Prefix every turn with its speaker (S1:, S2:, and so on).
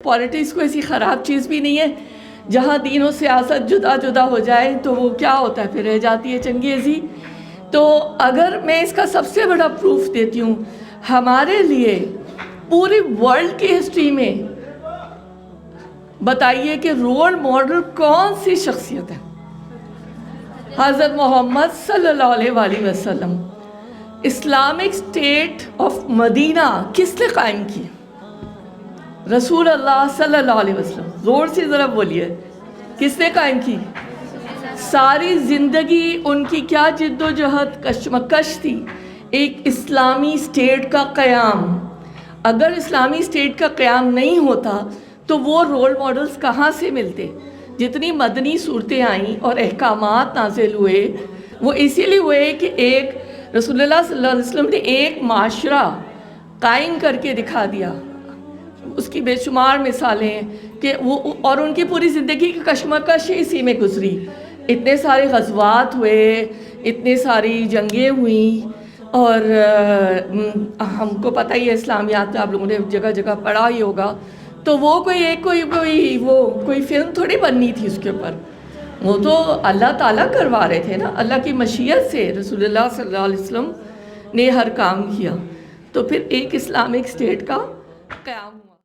S1: Politics کوئی ایسی خراب چیز بھی نہیں ہے جہاں دین و سیاست جدا جدا ہو جائے تو وہ کیا ہوتا ہے، پھر رہ جاتی ہے چنگیزی۔ تو اگر میں اس کا سب سے بڑا پروف دیتی ہوں، ہمارے لیے پوری ورلڈ کی ہسٹری میں بتائیے کہ رول ماڈل کون سی شخصیت ہے؟ حضرت محمد صلی اللہ علیہ وآلہ وسلم۔ اسلامک اسٹیٹ آف مدینہ کس نے قائم کی؟ رسول اللہ صلی اللہ علیہ وسلم۔ زور سے ذرا بولیے، کس نے قائم کی؟ ساری زندگی ان کی کیا جد و جہد کشمکش تھی؟ ایک اسلامی اسٹیٹ کا قیام۔ اگر اسلامی اسٹیٹ کا قیام نہیں ہوتا تو وہ رول ماڈلز کہاں سے ملتے؟ جتنی مدنی صورتیں آئیں اور احکامات نازل ہوئے وہ اسی لیے ہوئے کہ ایک رسول اللہ صلی اللہ علیہ وسلم نے ایک معاشرہ قائم کر کے دکھا دیا۔ اس کی بے شمار مثالیں ہیں کہ وہ، اور ان کی پوری زندگی کی کشمکش اسی میں گزری۔ اتنے سارے غزوات ہوئے، اتنے ساری جنگیں ہوئیں، اور ہم کو پتہ ہی ہے اسلامیات میں آپ لوگوں نے جگہ جگہ پڑھا ہی ہوگا۔ تو وہ کوئی فلم تھوڑی بننی تھی اس کے اوپر، وہ تو اللہ تعالیٰ کروا رہے تھے نا، اللہ کی مشیت سے رسول اللہ صلی اللہ علیہ وسلم نے ہر کام کیا، تو پھر ایک اسلامک اسٹیٹ کا قیام